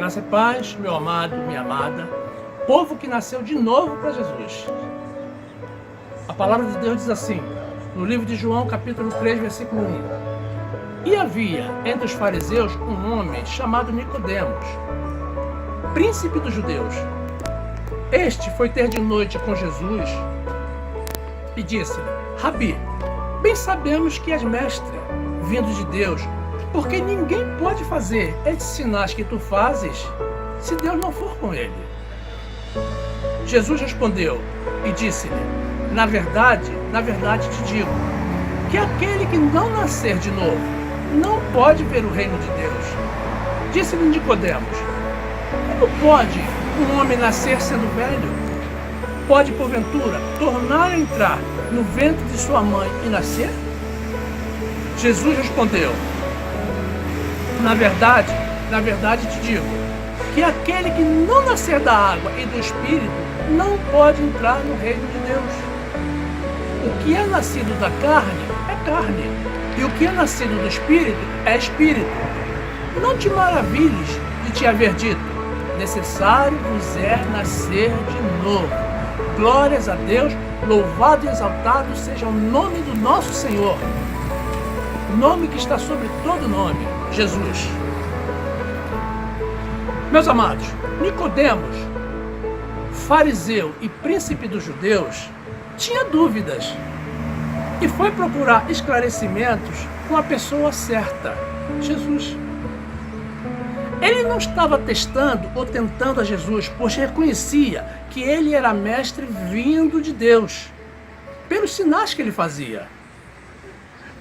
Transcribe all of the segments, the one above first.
Graça e paz, meu amado, minha amada, povo que nasceu de novo para Jesus. A palavra de Deus diz assim, no livro de João, capítulo 3, versículo 1. E havia entre os fariseus um homem chamado Nicodemos, príncipe dos judeus. Este foi ter de noite com Jesus e disse-lhe: Rabi, bem sabemos que és mestre, vindo de Deus, porque ninguém pode fazer estes sinais que tu fazes se Deus não for com ele. Jesus respondeu e disse-lhe: na verdade te digo, que aquele que não nascer de novo não pode ver o reino de Deus. Disse-lhe Nicodemos: como pode um homem nascer sendo velho? Pode, porventura, tornar a entrar no ventre de sua mãe e nascer? Jesus respondeu: na verdade te digo, que aquele que não nascer da água e do Espírito não pode entrar no reino de Deus. O que é nascido da carne é carne, e o que é nascido do Espírito é Espírito. Não te maravilhes de te haver dito: necessário vos é nascer de novo. Glórias a Deus, louvado e exaltado seja o nome do nosso Senhor. Nome que está sobre todo nome, Jesus. Meus amados, Nicodemos, fariseu e príncipe dos judeus, tinha dúvidas e foi procurar esclarecimentos com a pessoa certa, Jesus. Ele não estava testando ou tentando a Jesus, pois reconhecia que ele era mestre vindo de Deus, pelos sinais que ele fazia.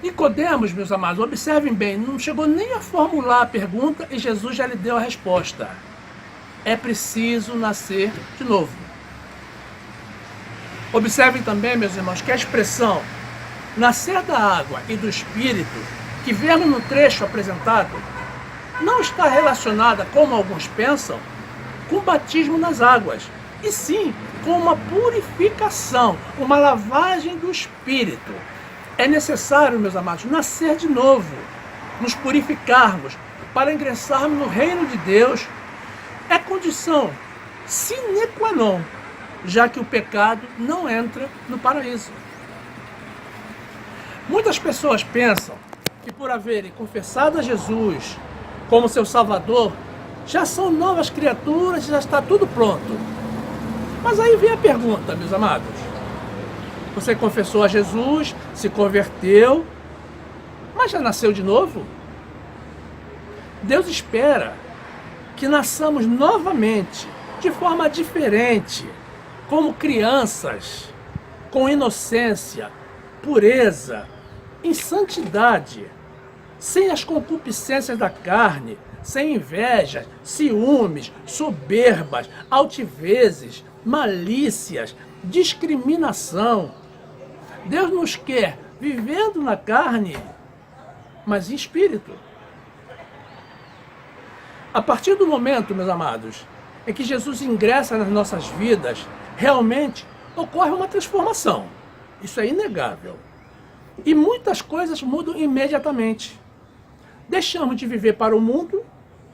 Nicodemos, meus amados, observem bem, não chegou nem a formular a pergunta e Jesus já lhe deu a resposta. É preciso nascer de novo. Observem também, meus irmãos, que a expressão nascer da água e do Espírito, que vemos no trecho apresentado, não está relacionada, como alguns pensam, com o batismo nas águas, e sim com uma purificação, uma lavagem do Espírito. É necessário, meus amados, nascer de novo, nos purificarmos para ingressarmos no reino de Deus. É condição sine qua non, já que o pecado não entra no paraíso. Muitas pessoas pensam que por haverem confessado a Jesus como seu Salvador, já são novas criaturas e já está tudo pronto. Mas aí vem a pergunta, meus amados. Você confessou a Jesus, se converteu, mas já nasceu de novo? Deus espera que nasçamos novamente, de forma diferente, como crianças, com inocência, pureza, em santidade, sem as concupiscências da carne, sem invejas, ciúmes, soberbas, altivezes, malícias, discriminação. Deus nos quer vivendo na carne, mas em espírito. A partir do momento, meus amados, em que Jesus ingressa nas nossas vidas, realmente ocorre uma transformação. Isso é inegável. E muitas coisas mudam imediatamente. Deixamos de viver para o mundo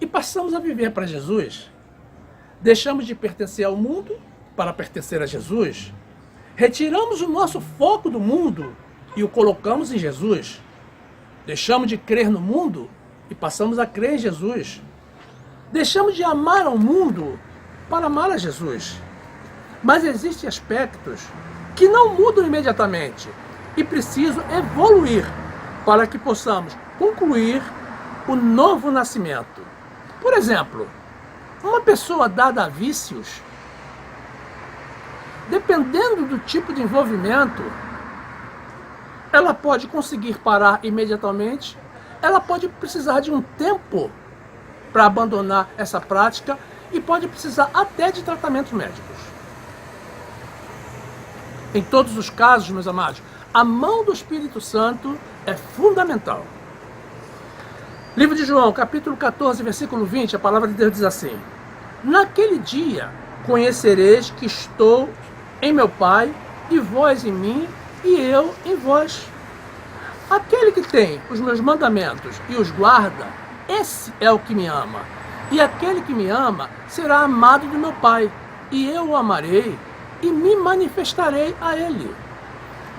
e passamos a viver para Jesus. Deixamos de pertencer ao mundo para pertencer a Jesus. Retiramos o nosso foco do mundo e o colocamos em Jesus. Deixamos de crer no mundo e passamos a crer em Jesus. Deixamos de amar ao mundo para amar a Jesus. Mas existem aspectos que não mudam imediatamente e precisam evoluir para que possamos concluir o novo nascimento. Por exemplo, uma pessoa dada a vícios, dependendo do tipo de envolvimento, ela pode conseguir parar imediatamente, ela pode precisar de um tempo para abandonar essa prática e pode precisar até de tratamentos médicos. Em todos os casos, meus amados, a mão do Espírito Santo é fundamental. Livro de João, capítulo 14, versículo 20, a palavra de Deus diz assim: naquele dia conhecereis que estou em meu Pai, e vós em mim, e eu em vós. Aquele que tem os meus mandamentos e os guarda, esse é o que me ama. E aquele que me ama será amado do meu Pai, e eu o amarei e me manifestarei a ele.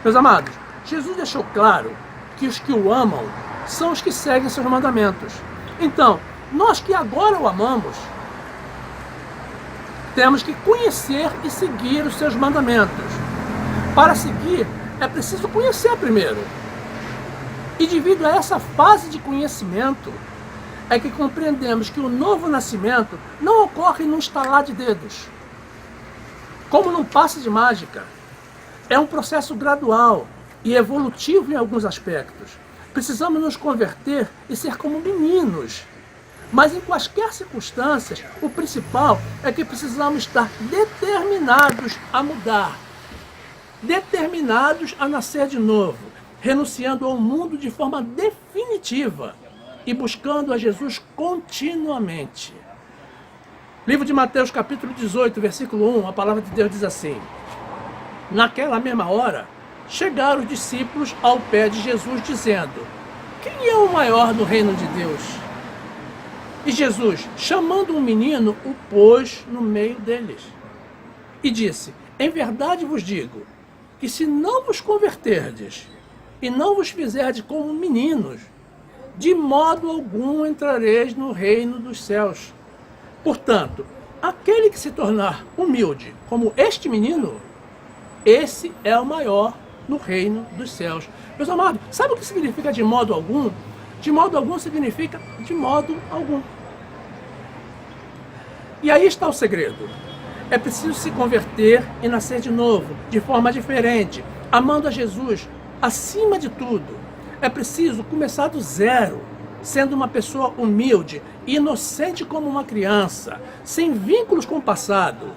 Meus amados, Jesus deixou claro que os que o amam são os que seguem seus mandamentos. Então, nós que agora o amamos, temos que conhecer e seguir os seus mandamentos. Para seguir, é preciso conhecer primeiro. E devido a essa fase de conhecimento, é que compreendemos que o novo nascimento não ocorre num estalar de dedos, como num passe de mágica. É um processo gradual e evolutivo em alguns aspectos. Precisamos nos converter e ser como meninos. Mas em quaisquer circunstâncias, o principal é que precisamos estar determinados a mudar, determinados a nascer de novo, renunciando ao mundo de forma definitiva e buscando a Jesus continuamente. Livro de Mateus, capítulo 18, versículo 1, a palavra de Deus diz assim: naquela mesma hora, chegaram os discípulos ao pé de Jesus, dizendo: quem é o maior no reino de Deus? E Jesus, chamando um menino, o pôs no meio deles. E disse: em verdade vos digo, que se não vos converterdes, e não vos fizerdes como meninos, de modo algum entrareis no reino dos céus. Portanto, aquele que se tornar humilde, como este menino, esse é o maior no reino dos céus. Meus amados, sabe o que significa de modo algum? De modo algum significa de modo algum. E aí está o segredo. É preciso se converter e nascer de novo, de forma diferente, amando a Jesus acima de tudo. É preciso começar do zero, sendo uma pessoa humilde, inocente como uma criança, sem vínculos com o passado.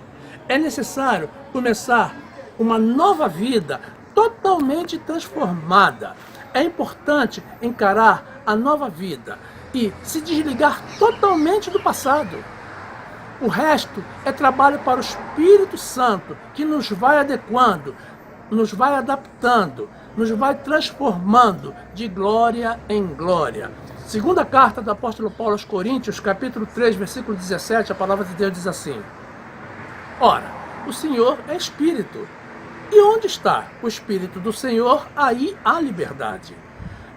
É necessário começar uma nova vida totalmente transformada. É importante encarar a nova vida e se desligar totalmente do passado. O resto é trabalho para o Espírito Santo, que nos vai adequando, nos vai adaptando, nos vai transformando de glória em glória. Segunda carta do apóstolo Paulo aos Coríntios, capítulo 3, versículo 17, a palavra de Deus diz assim: ora, o Senhor é Espírito, e onde está o Espírito do Senhor, aí há liberdade.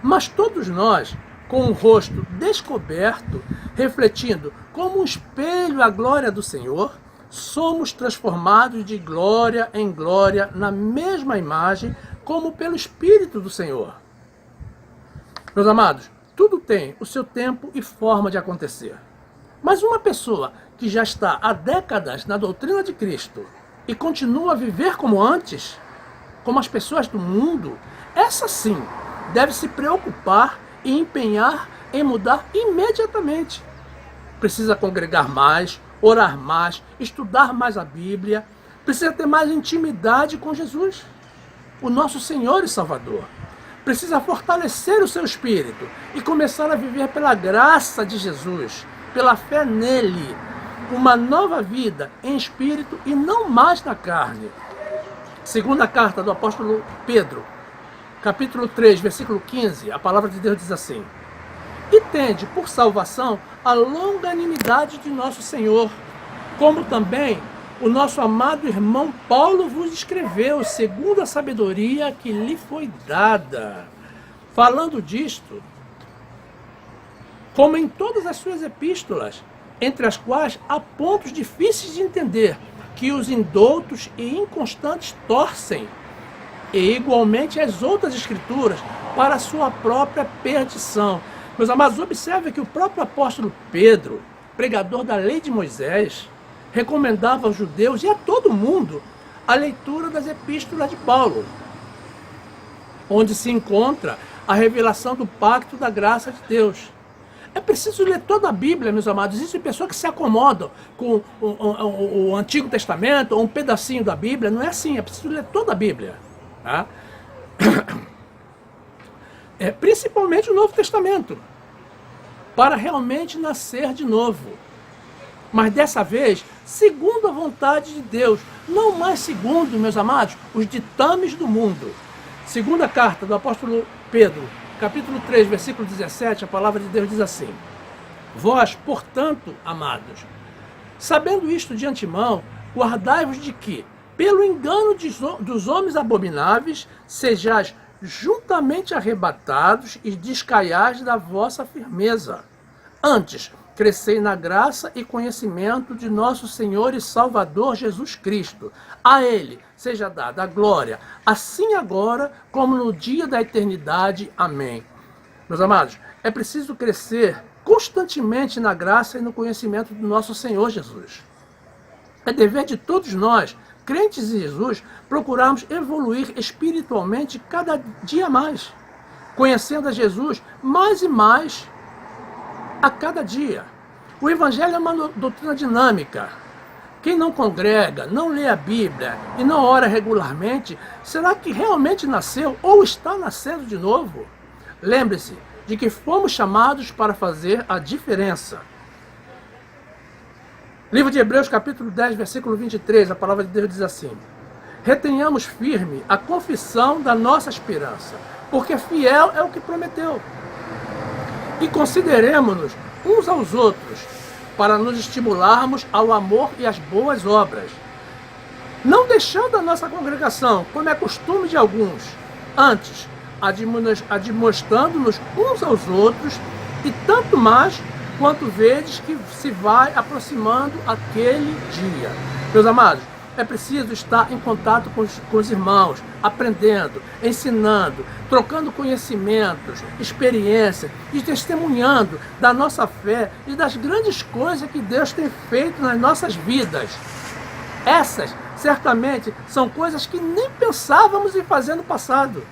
Mas todos nós, com o rosto descoberto, refletindo como um espelho a glória do Senhor, somos transformados de glória em glória na mesma imagem, como pelo Espírito do Senhor. Meus amados, tudo tem o seu tempo e forma de acontecer. Mas uma pessoa que já está há décadas na doutrina de Cristo e continua a viver como antes, como as pessoas do mundo, essa sim deve se preocupar e empenhar em mudar imediatamente. Precisa congregar mais, orar mais, estudar mais a Bíblia, precisa ter mais intimidade com Jesus, o nosso Senhor e Salvador. Precisa fortalecer o seu espírito e começar a viver pela graça de Jesus, pela fé nele, uma nova vida em espírito e não mais na carne. Segunda carta do apóstolo Pedro, capítulo 3, versículo 15, a palavra de Deus diz assim: e tende por salvação a longanimidade de nosso Senhor, como também o nosso amado irmão Paulo vos escreveu, segundo a sabedoria que lhe foi dada. Falando disto, como em todas as suas epístolas, entre as quais há pontos difíceis de entender, que os indoutos e inconstantes torcem, e igualmente as outras escrituras, para a sua própria perdição. Meus amados, observe que o próprio apóstolo Pedro, pregador da lei de Moisés, recomendava aos judeus e a todo mundo a leitura das epístolas de Paulo, onde se encontra a revelação do pacto da graça de Deus. É preciso ler toda a Bíblia, meus amados. Existem pessoas que se acomodam com o Antigo Testamento ou um pedacinho da Bíblia. Não é assim, é preciso ler toda a Bíblia. Tá? Principalmente o Novo Testamento, para realmente nascer de novo. Mas dessa vez, segundo a vontade de Deus, não mais segundo, meus amados, os ditames do mundo. Segunda carta do apóstolo Pedro, capítulo 3, versículo 17, a palavra de Deus diz assim: Vós, portanto, amados, sabendo isto de antemão, guardai-vos de que, pelo engano dos homens abomináveis, sejais juntamente arrebatados e descaiais da vossa firmeza. Antes, crescei na graça e conhecimento de nosso Senhor e Salvador Jesus Cristo. A Ele seja dada a glória, assim agora como no dia da eternidade. Amém. Meus amados, é preciso crescer constantemente na graça e no conhecimento do nosso Senhor Jesus. É dever de todos nós, crentes em Jesus, procurarmos evoluir espiritualmente cada dia mais, conhecendo a Jesus mais e mais a cada dia. O Evangelho é uma doutrina dinâmica. Quem não congrega, não lê a Bíblia e não ora regularmente, será que realmente nasceu ou está nascendo de novo? Lembre-se de que fomos chamados para fazer a diferença. Livro de Hebreus, capítulo 10, versículo 23, a palavra de Deus diz assim: retenhamos firme a confissão da nossa esperança, porque fiel é o que prometeu. E consideremo-nos uns aos outros, para nos estimularmos ao amor e às boas obras, não deixando a nossa congregação, como é costume de alguns, antes, admoestando-nos uns aos outros, e tanto mais quanto vedes que se vai aproximando aquele dia. Meus amados, é preciso estar em contato com os irmãos, aprendendo, ensinando, trocando conhecimentos, experiência e testemunhando da nossa fé e das grandes coisas que Deus tem feito nas nossas vidas. Essas, certamente, são coisas que nem pensávamos em fazer no passado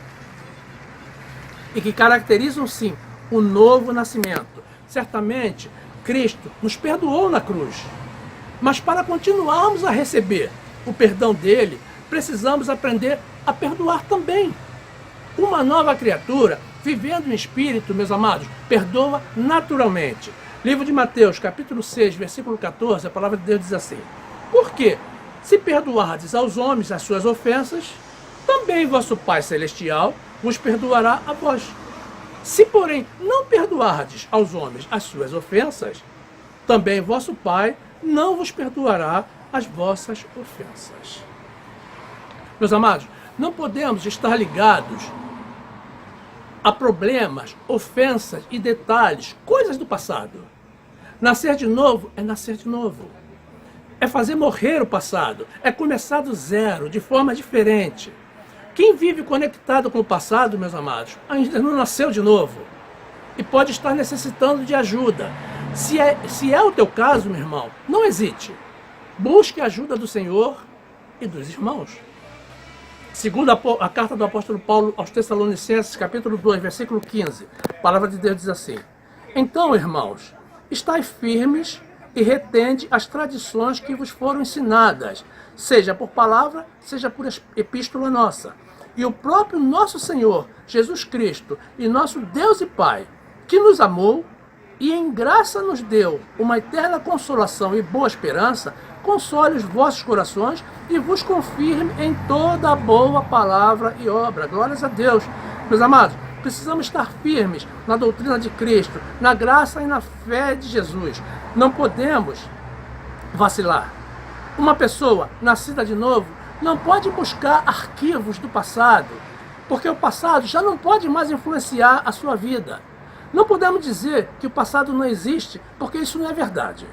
e que caracterizam, sim, o novo nascimento. Certamente, Cristo nos perdoou na cruz, mas para continuarmos a receber o perdão dele, precisamos aprender a perdoar também. Uma nova criatura, vivendo em espírito, meus amados, perdoa naturalmente. Livro de Mateus, capítulo 6, versículo 14, a palavra de Deus diz assim: porque, se perdoardes aos homens as suas ofensas, também vosso Pai Celestial vos perdoará a vós. Se, porém, não perdoardes aos homens as suas ofensas, também vosso Pai não vos perdoará as vossas ofensas. Meus amados, não podemos estar ligados a problemas, ofensas e detalhes, coisas do passado. Nascer de novo é nascer de novo. É fazer morrer o passado, é começar do zero, de forma diferente. Quem vive conectado com o passado, meus amados, ainda não nasceu de novo e pode estar necessitando de ajuda. Se é o teu caso, meu irmão, não hesite. Busque a ajuda do Senhor e dos irmãos. Segundo a carta do apóstolo Paulo aos Tessalonicenses, capítulo 2, versículo 15, a palavra de Deus diz assim: então, irmãos, estai firmes e retende as tradições que vos foram ensinadas, seja por palavra, seja por epístola nossa. E o próprio nosso Senhor, Jesus Cristo, e nosso Deus e Pai, que nos amou e em graça nos deu uma eterna consolação e boa esperança, console os vossos corações e vos confirme em toda a boa palavra e obra. Glórias a Deus. Meus amados, precisamos estar firmes na doutrina de Cristo, na graça e na fé de Jesus. Não podemos vacilar. Uma pessoa nascida de novo não pode buscar arquivos do passado, porque o passado já não pode mais influenciar a sua vida. Não podemos dizer que o passado não existe, porque isso não é verdade.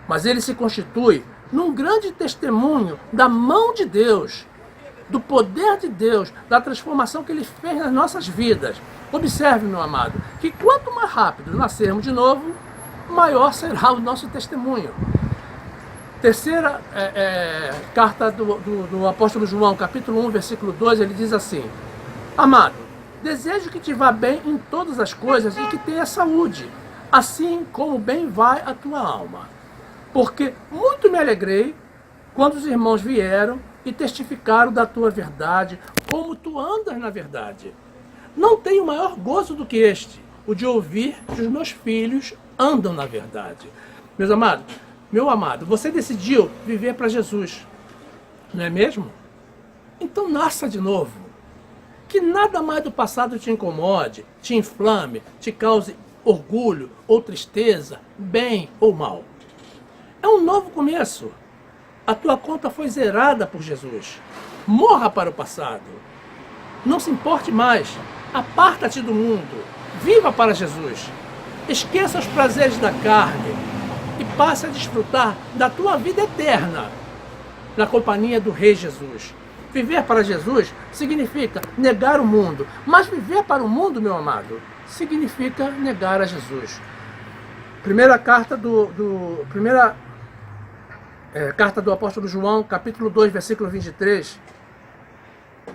Mas ele se constitui num grande testemunho da mão de Deus, do poder de Deus, da transformação que ele fez nas nossas vidas. Observe, meu amado, que quanto mais rápido nascermos de novo, maior será o nosso testemunho. Terceira carta do apóstolo João, capítulo 1, versículo 2, ele diz assim: amado, desejo que te vá bem em todas as coisas e que tenha saúde, assim como bem vai a tua alma. Porque muito me alegrei quando os irmãos vieram e testificaram da tua verdade, como tu andas na verdade. Não tenho maior gozo do que este, o de ouvir que os meus filhos andam na verdade. Meus amados, meu amado, você decidiu viver para Jesus, não é mesmo? Então nasça de novo. Que nada mais do passado te incomode, te inflame, te cause orgulho ou tristeza, bem ou mal. É um novo começo. A tua conta foi zerada por Jesus. Morra para o passado. Não se importe mais. Aparta-te do mundo. Viva para Jesus. Esqueça os prazeres da carne e passe a desfrutar da tua vida eterna na companhia do Rei Jesus. Viver para Jesus significa negar o mundo, mas viver para o mundo, meu amado, significa negar a Jesus. Carta do apóstolo João, capítulo 2, versículo 23,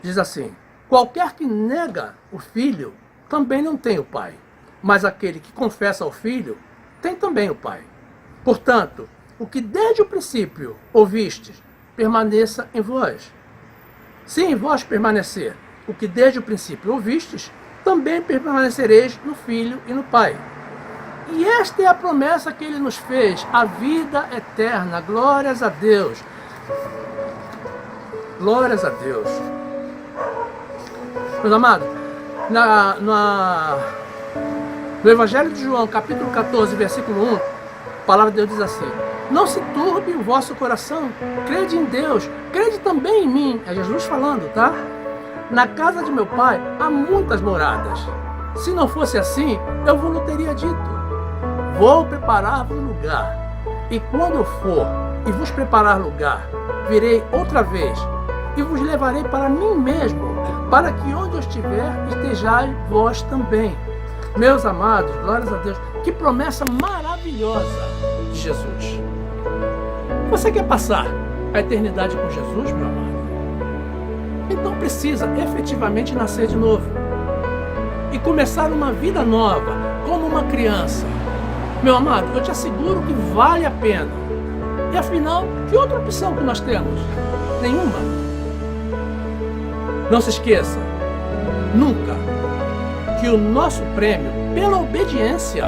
diz assim: qualquer que nega o Filho também não tem o Pai, mas aquele que confessa o Filho tem também o Pai. Portanto, o que desde o princípio ouvistes, permaneça em vós. Se em vós permanecer o que desde o princípio ouvistes, também permanecereis no Filho e no Pai. E esta é a promessa que Ele nos fez, a vida eterna. Glórias a Deus. Glórias a Deus. Meus amados, no Evangelho de João, capítulo 14, versículo 1, a palavra de Deus diz assim: não se turbe o vosso coração, crede em Deus, crede também em mim. É Jesus falando, tá? Na casa de meu Pai há muitas moradas. Se não fosse assim, eu vos não teria dito. Vou preparar-vos lugar. E quando eu for e vos preparar lugar, virei outra vez e vos levarei para mim mesmo, para que onde eu estiver, estejais vós também. Meus amados, glórias a Deus, que promessa maravilhosa de Jesus. Você quer passar a eternidade com Jesus, meu amado? Então precisa efetivamente nascer de novo e começar uma vida nova, como uma criança. Meu amado, eu te asseguro que vale a pena. E afinal, que outra opção que nós temos? Nenhuma. Não se esqueça, nunca, que o nosso prêmio pela obediência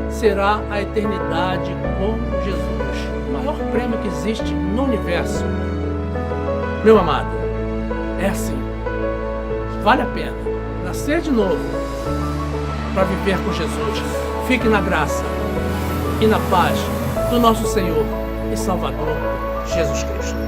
será a eternidade com Jesus. O maior prêmio que existe no universo. Meu amado, é assim. Vale a pena nascer de novo para viver com Jesus. Fique na graça e na paz do nosso Senhor e Salvador Jesus Cristo.